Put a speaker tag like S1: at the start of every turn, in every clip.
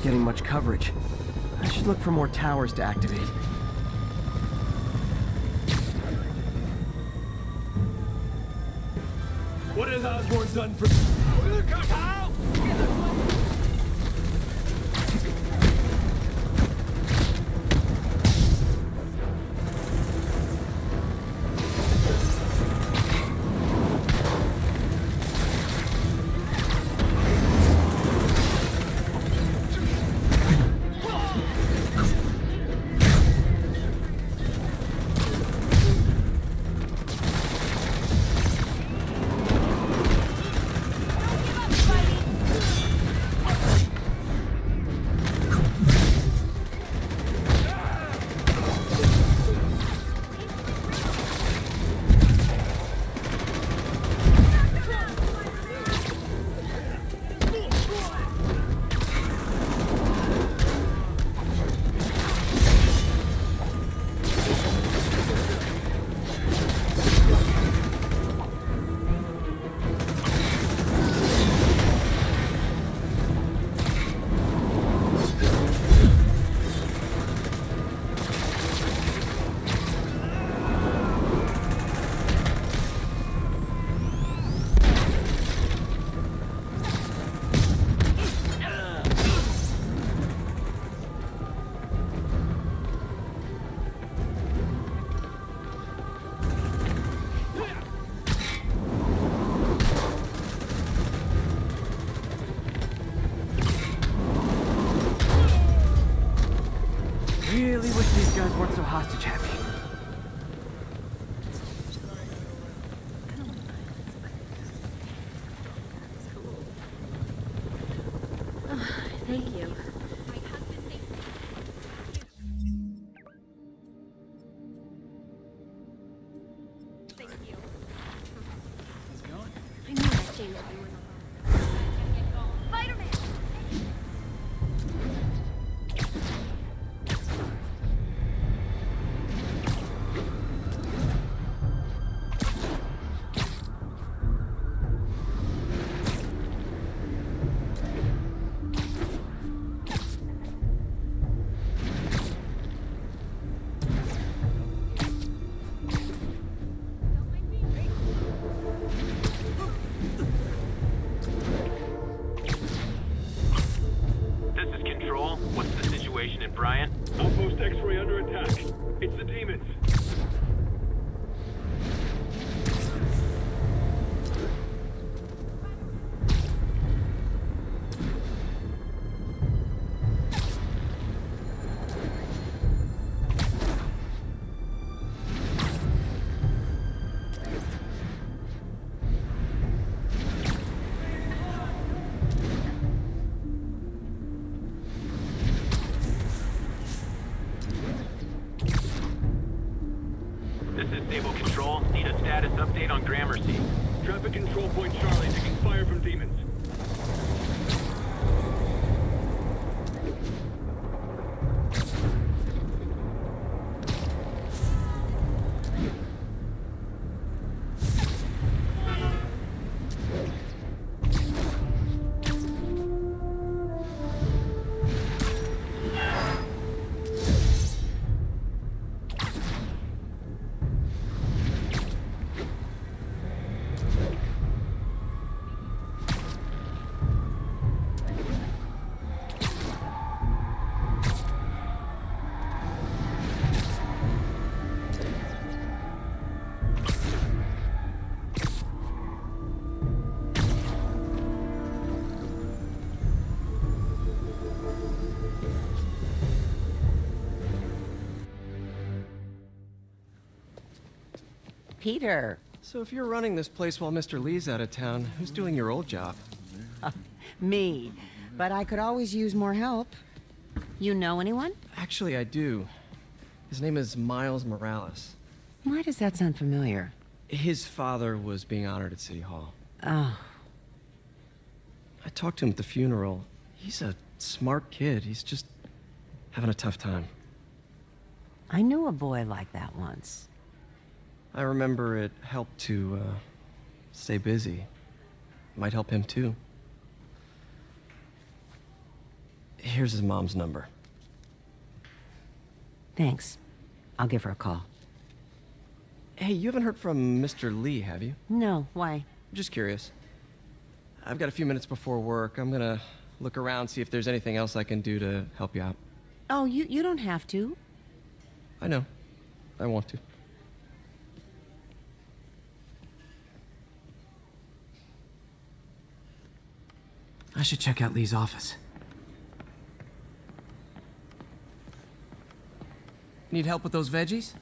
S1: getting much coverage. I should look for more towers to activate.
S2: What has Osborn done for...
S1: Really wish these guys weren't so hostage happy.
S3: Thank you. Thank you.
S2: How's it going?
S3: I knew that James would be one of them. Spider-Man!
S4: What's the situation in Bryant?
S2: Outpost X-ray under attack. It's the demons.
S4: This is Stable Control. Need a status update on Gramercy.
S2: Traffic control point Charlie taking fire from demons.
S5: Peter.
S1: So if you're running this place while Mr. Lee's out of town, who's doing your old job?
S5: Me. But I could always use more help. You know anyone?
S1: Actually, I do. His name is Miles Morales.
S5: Why does that sound familiar?
S1: His father was being honored at City Hall.
S5: Oh.
S1: I talked to him at the funeral. He's a smart kid. He's just having a tough time.
S5: I knew a boy like that once.
S1: I remember it helped to, stay busy. Might help him too. Here's his mom's number.
S5: Thanks. I'll give her a call.
S1: Hey, you haven't heard from Mr. Lee, have you?
S5: No, why?
S1: Just curious. I've got a few minutes before work. I'm gonna look around, see if there's anything else I can do to help you out.
S5: Oh, you don't have to.
S1: I know. I want to.
S6: I should check out Lee's office. Need help with those veggies?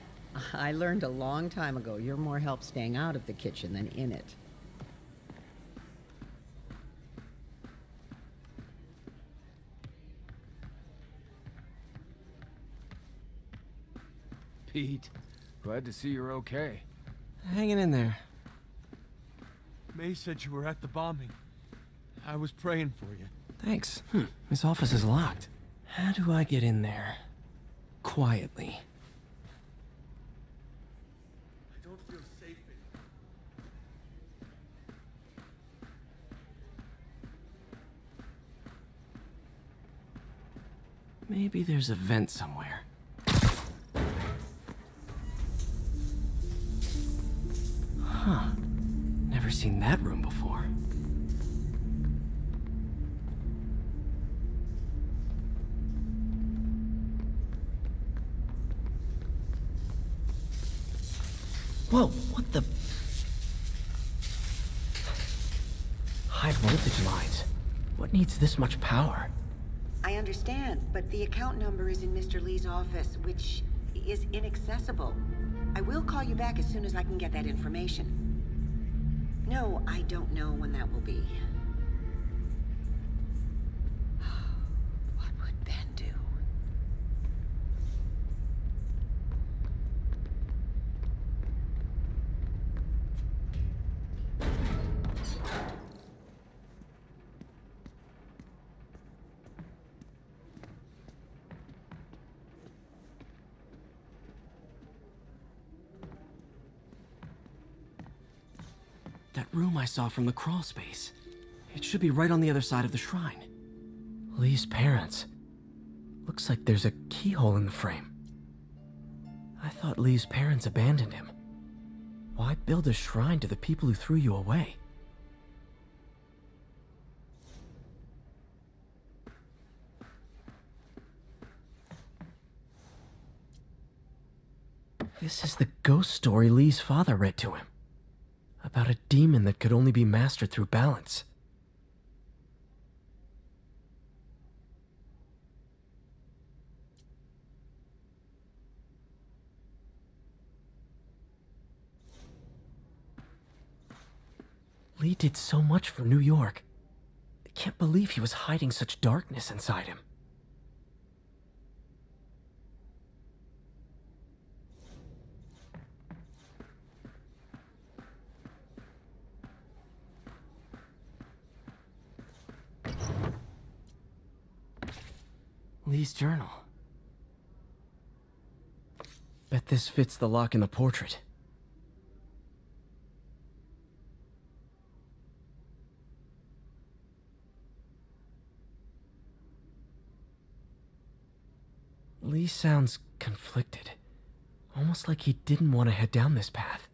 S5: I learned a long time ago you're more help staying out of the kitchen than in it.
S7: Pete, glad to see you're okay.
S6: Hanging in there.
S7: May said you were at the bombing. I was praying for you.
S6: Thanks. His office is locked. How do I get in there? Quietly.
S7: I don't feel safe in
S6: Maybe there's a vent somewhere. Huh. Never seen that room before. Whoa, what the? High voltage lines. What needs this much power?
S5: I understand, but the account number is in Mr. Lee's office, which is inaccessible. I will call you back as soon as I can get that information. No, I don't know when that will be. What would Ben do?
S6: That room I saw from the crawl space. It should be right on the other side of the shrine. Lee's parents. Looks like there's a keyhole in the frame. I thought Lee's parents abandoned him. Why build a shrine to the people who threw you away? This is the ghost story Lee's father read to him. About a demon that could only be mastered through balance. Lee did so much for New York. I can't believe he was hiding such darkness inside him. Lee's journal. Bet this fits the lock in the portrait. Lee sounds conflicted. Almost like he didn't want to head down this path.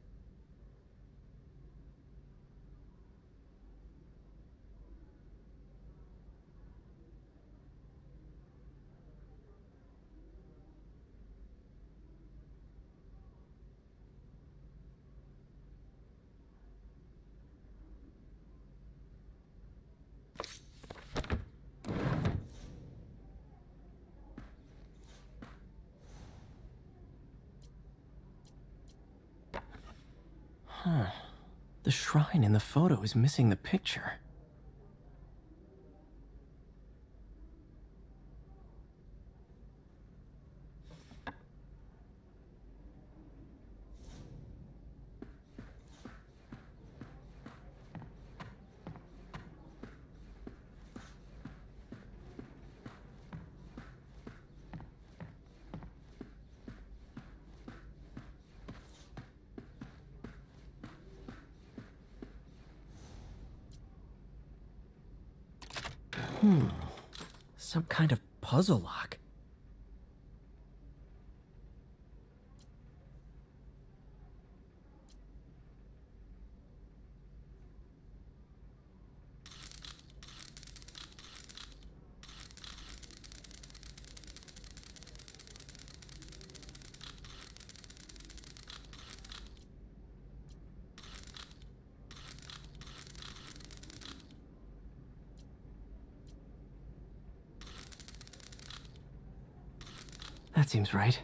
S6: Huh. The shrine in the photo is missing the picture. Some kind of puzzle lock. That seems right.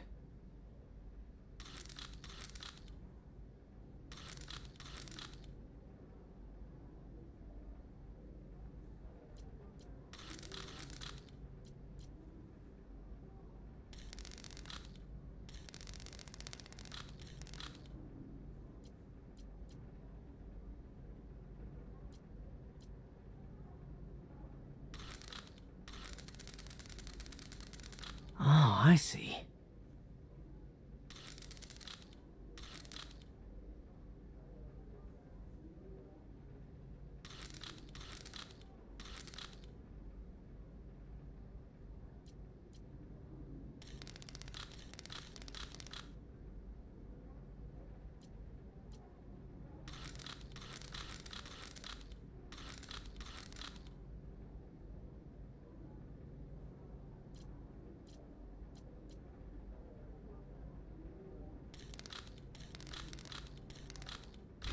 S6: Oh, I see.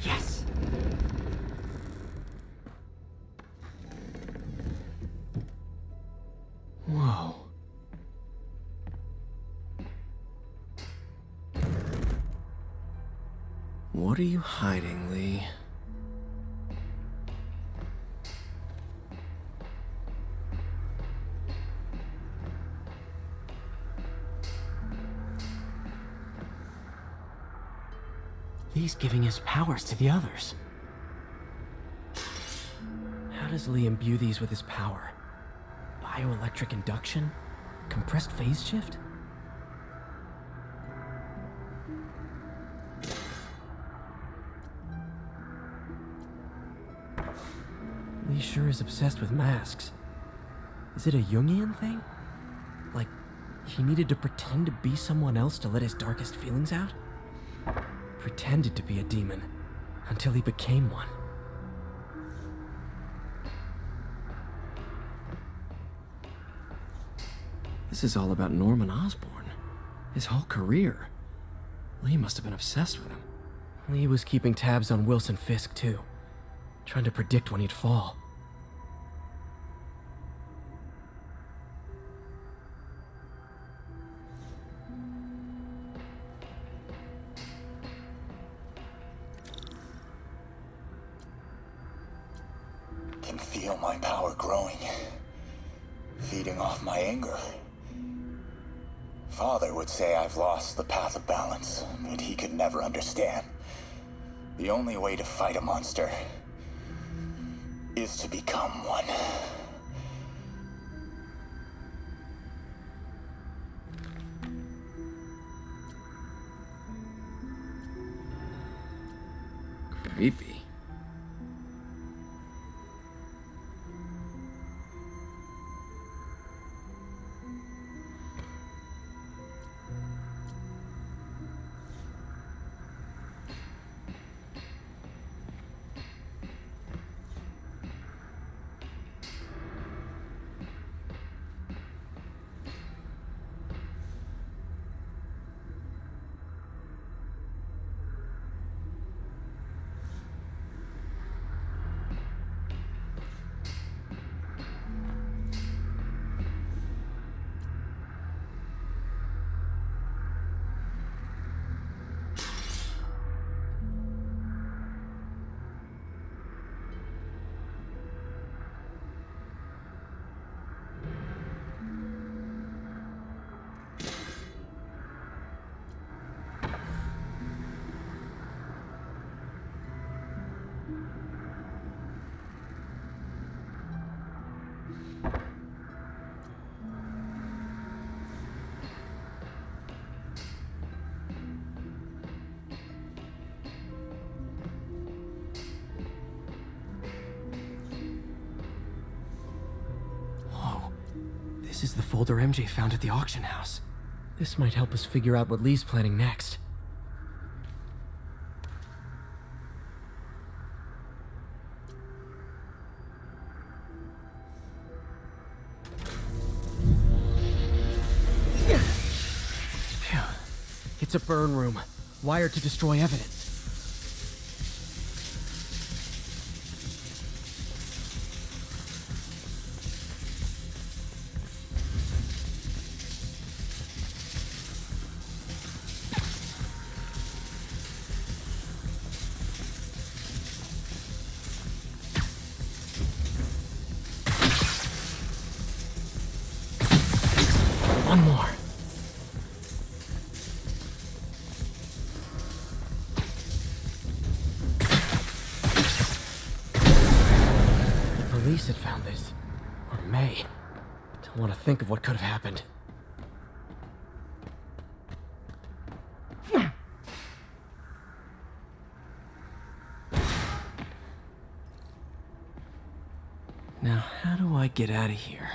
S6: Yes! Whoa. What are you hiding, Lee? Lee's giving his powers to the others. How does Lee imbue these with his power? Bioelectric induction? Compressed phase shift? Lee sure is obsessed with masks. Is it a Jungian thing? Like, he needed to pretend to be someone else to let his darkest feelings out? Pretended to be a demon, until he became one. This is all about Norman Osborn. His whole career. Lee must have been obsessed with him. Lee was keeping tabs on Wilson Fisk, too. Trying to predict when he'd fall.
S8: Can feel my power growing, feeding off my anger. Father would say I've lost the path of balance, but he could never understand. The only way to fight a monster is to become one.
S6: Creepy. This is the folder MJ found at the auction house. This might help us figure out what Lee's planning next. Phew. It's a burn room, wired to destroy evidence. One more. The police had found this. Or may. Don't want to think of what could have happened. Now, how do I get out of here?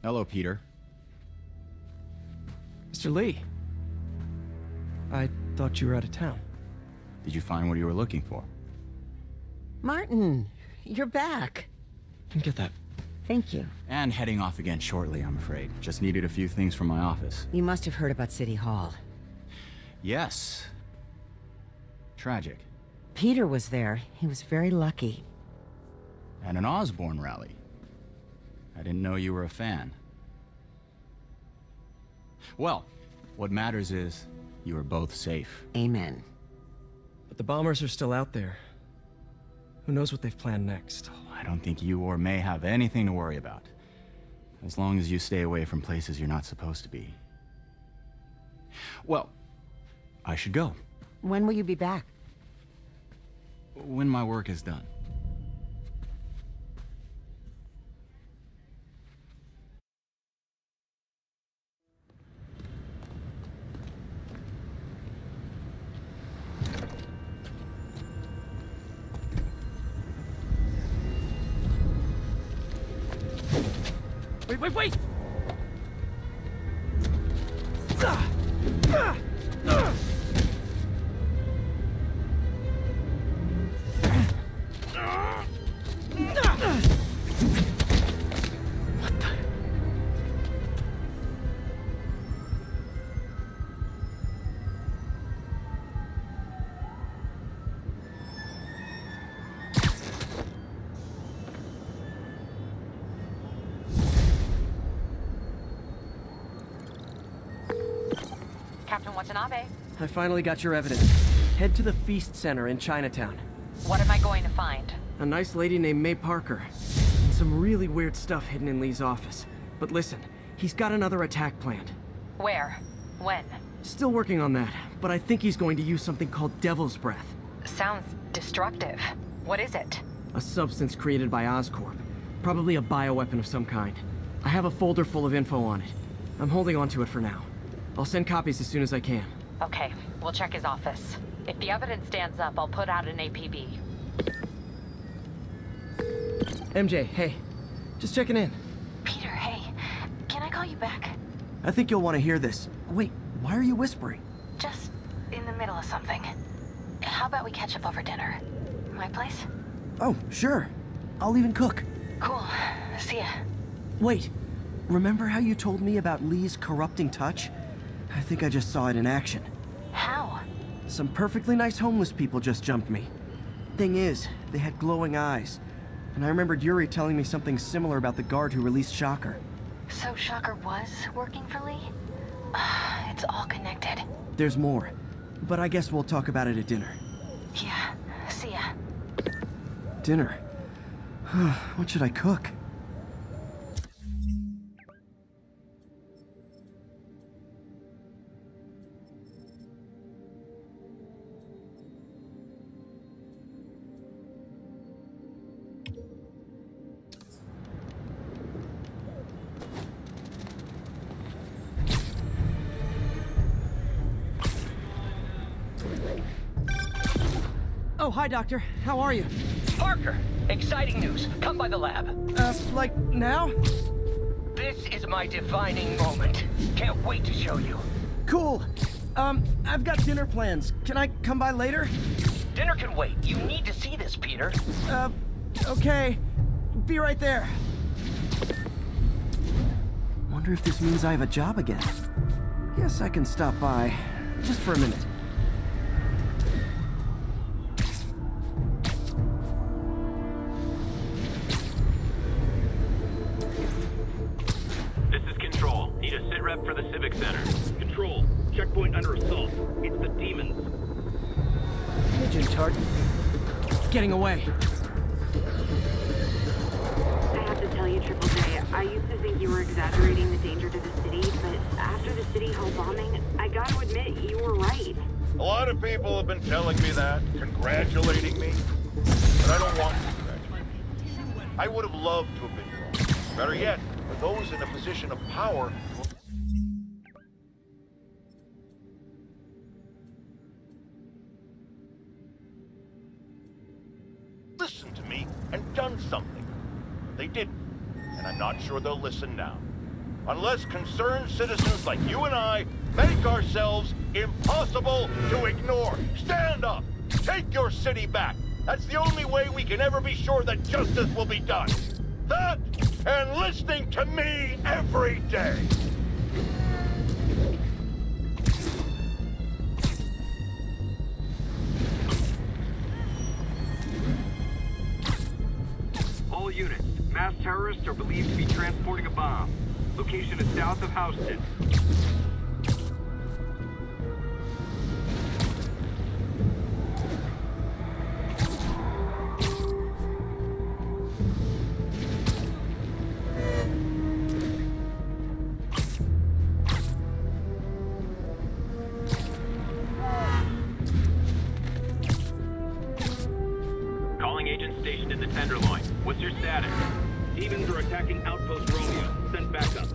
S9: Hello, Peter.
S1: Mr. Lee. I thought you were out of town.
S9: Did you find what you were looking for?
S5: Martin, you're back.
S1: Didn't get that.
S5: Thank you.
S9: And heading off again shortly, I'm afraid. Just needed a few things from my office.
S5: You must have heard about City Hall.
S9: Yes. Tragic.
S5: Peter was there. He was very lucky.
S9: And an Osborn rally. I didn't know you were a fan. Well, what matters is you are both safe.
S5: Amen.
S1: But the bombers are still out there. Who knows what they've planned next?
S9: I don't think you or May have anything to worry about. As long as you stay away from places you're not supposed to be. Well, I should go.
S5: When will you be back?
S9: When my work is done.
S6: Wait!
S10: Captain Watanabe,
S6: I finally got your evidence. Head to the Feast Center in Chinatown.
S10: what am I going to find?
S6: A nice lady named May Parker. And some really weird stuff hidden in Lee's office. But listen, he's got another attack planned.
S10: Where? When?
S6: Still working on that, but I think he's going to use something called Devil's Breath.
S10: Sounds destructive. What is it?
S6: A substance created by Oscorp. Probably a bioweapon of some kind. I have a folder full of info on it. I'm holding on to it for now. I'll send copies as soon as I can.
S10: Okay, we'll check his office. If the evidence stands up, I'll put out an APB.
S6: MJ, hey. Just checking in.
S10: Peter, hey. Can I call you back?
S6: I think you'll want to hear this. Wait, why are you whispering?
S10: Just in the middle of something. How about we catch up over dinner? My place?
S6: Oh, sure. I'll even cook.
S10: Cool. See ya.
S6: Wait, remember how you told me about Lee's corrupting touch? I think I just saw it in action.
S10: How?
S6: Some perfectly nice homeless people just jumped me. Thing is, they had glowing eyes. And I remembered Yuri telling me something similar about the guard who released Shocker.
S10: So Shocker was working for Lee? It's all connected.
S6: There's more, but I guess we'll talk about it at dinner.
S10: Yeah. See ya.
S6: Dinner? What should I cook? Oh, hi, Doctor. How are you?
S11: Parker, exciting news. Come by the lab.
S6: Like now?
S11: This is my defining moment. Can't wait to show you.
S6: Cool. I've got dinner plans. Can I come by later?
S11: Dinner can wait. You need to see this, Peter.
S6: Okay. Be right there. Wonder if this means I have a job again. Guess I can stop by. Just for a minute.
S4: This is Control. Need a sitrep for the Civic Center.
S2: Control, checkpoint under assault. It's the demons.
S6: Pigeon tart. Getting away.
S12: I have to tell you, Triple J, I used to think you were exaggerating the danger to the city, but after the City Hall bombing, I gotta admit, you were right.
S13: A lot of people have been telling me that, congratulating me, but I don't want to congratulate me. I would have loved to have been wrong. Better yet, for those in a position of power who have listened to me and done something. They didn't, and I'm not sure they'll listen now. Unless concerned citizens like you and I make ourselves impossible to ignore. Stand up! Take your city back! That's the only way we can ever be sure that justice will be done. That, and listening to me every day!
S2: All units, mass terrorists are believed to be transporting a bomb. Location is south of Houston.
S4: Calling agent stationed in the Tenderloin. What's your status?
S2: Demons are attacking Outpost Romeo. Send backup.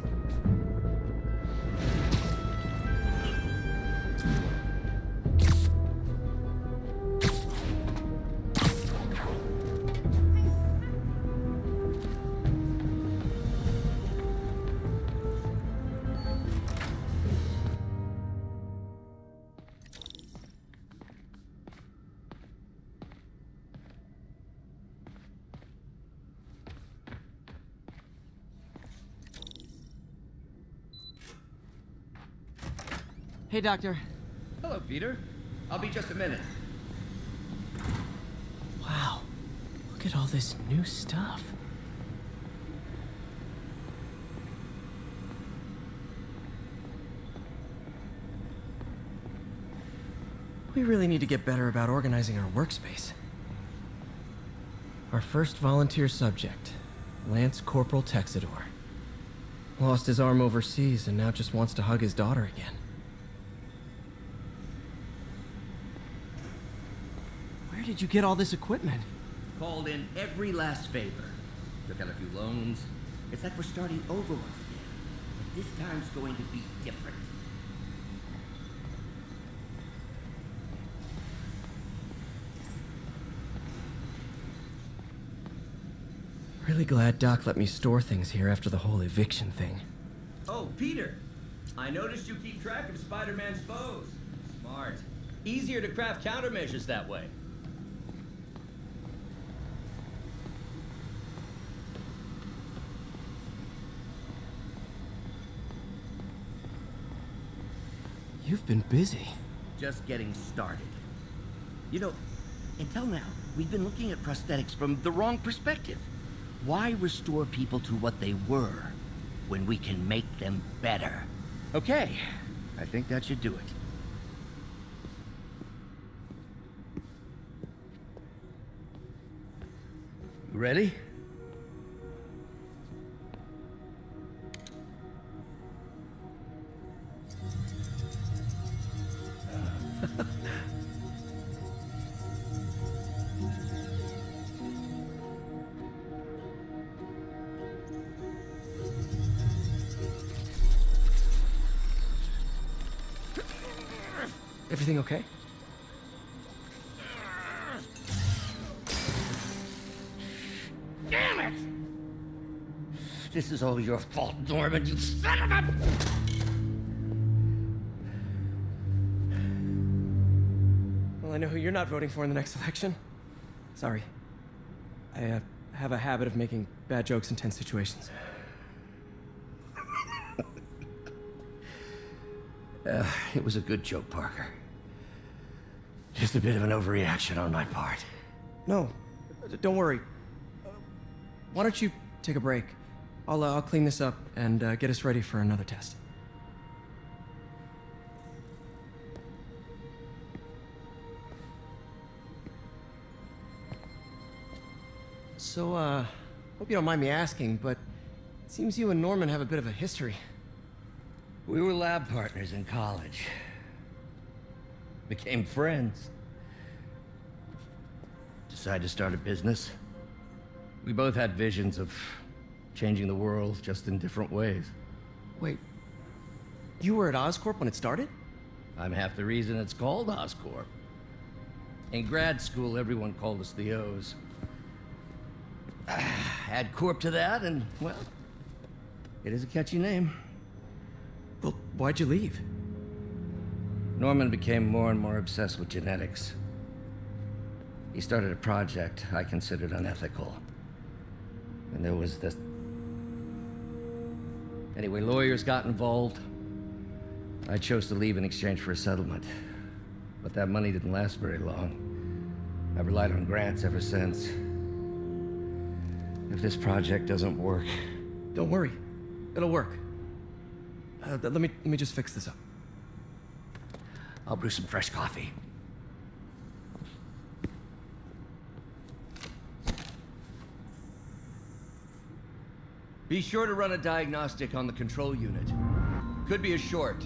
S6: Hey, Doctor.
S14: Hello, Peter. I'll be just a minute.
S6: Wow. Look at all this new stuff. We really need to get better about organizing our workspace. Our first volunteer subject, Lance Corporal Texador. Lost his arm overseas and now just wants to hug his daughter again. Where did you get all this equipment?
S14: Called in every last favor. Took out a few loans. It's like we're starting over once again. But this time's going to be different.
S6: Really glad Doc let me store things here after the whole eviction thing.
S14: Oh, Peter. I noticed you keep track of Spider-Man's foes. Smart. Easier to craft countermeasures that way.
S6: You've been busy.
S14: Just getting started. You know, until now, we've been looking at prosthetics from the wrong perspective. Why restore people to what they were when we can make them better? Okay, I think that should do it. Ready?
S6: Everything okay?
S14: This is all your fault, Norman, you son of a...
S6: Well, I know who you're not voting for in the next election. Sorry. I have a habit of making bad jokes in tense situations.
S14: It was a good joke, Parker. Just a bit of an overreaction on my part.
S6: No, don't worry. Why don't you take a break? I'll clean this up and get us ready for another test. So, hope you don't mind me asking, but it seems you and Norman have a bit of a history.
S14: We were lab partners in college. Became friends. Decided to start a business. We both had visions of changing the world, just in different ways.
S6: Wait, you were at Oscorp when it started?
S14: I'm half the reason it's called Oscorp. In grad school, everyone called us the O's. Add Corp to that, and, well, it is a catchy name.
S6: Well, why'd you leave?
S14: Norman became more and more obsessed with genetics. He started a project I considered unethical. And there was this... Anyway, lawyers got involved. I chose to leave in exchange for a settlement. But that money didn't last very long. I've relied on grants ever since. If this project doesn't work...
S6: Don't worry. It'll work. Let me just fix this up.
S14: I'll brew some fresh coffee. Be sure to run a diagnostic on the control unit. Could be a short.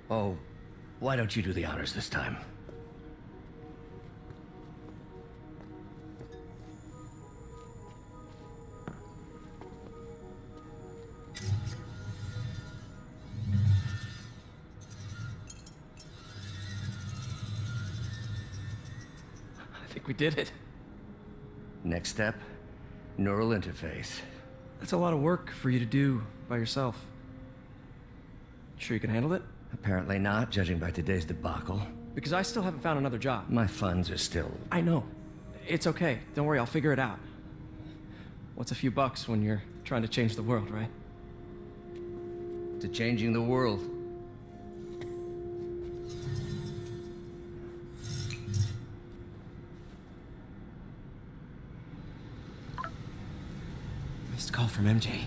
S14: Oh, why don't you do the honors this time?
S6: I think we did it.
S14: Next step, neural interface.
S1: That's a lot of work for you to do by yourself. Sure you can handle it?
S14: Apparently not, judging by today's debacle.
S1: Because I still haven't found another job.
S14: My funds are still...
S1: I know. It's okay. Don't worry, I'll figure it out. What's a few bucks when you're trying to change the world, right?
S14: To changing the world.
S6: Missed call from MJ.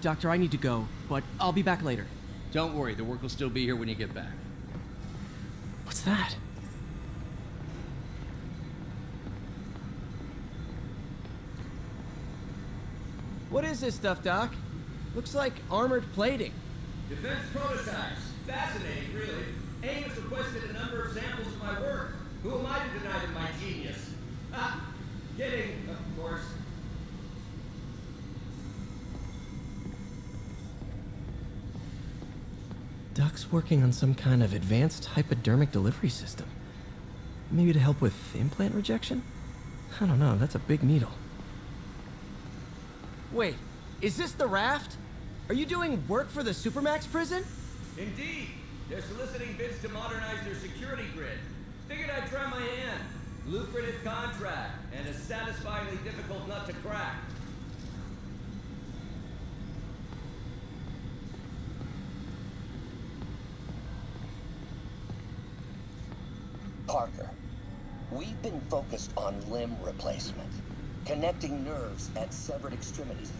S6: Doctor, I need to go, but I'll be back later.
S15: Don't worry, the work will still be here when you get back.
S6: What's that?
S15: What is this stuff, Doc? Looks like armored plating.
S11: Defense prototypes. Fascinating, really. AIM has requested a number of samples of my work. Who am I to deny them my genius? Ah, kidding, of course.
S6: Doc's working on some kind of advanced hypodermic delivery system. Maybe to help with implant rejection? I don't know, that's a big needle.
S15: Wait, is this the raft? Are you doing work for the Supermax prison?
S11: Indeed. They're soliciting bids to modernize their security grid. Figured I'd try my hand. Lucrative contract, and a satisfyingly difficult nut to crack.
S14: Parker, we've been focused on limb replacement, connecting nerves at severed extremities.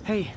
S6: Hey,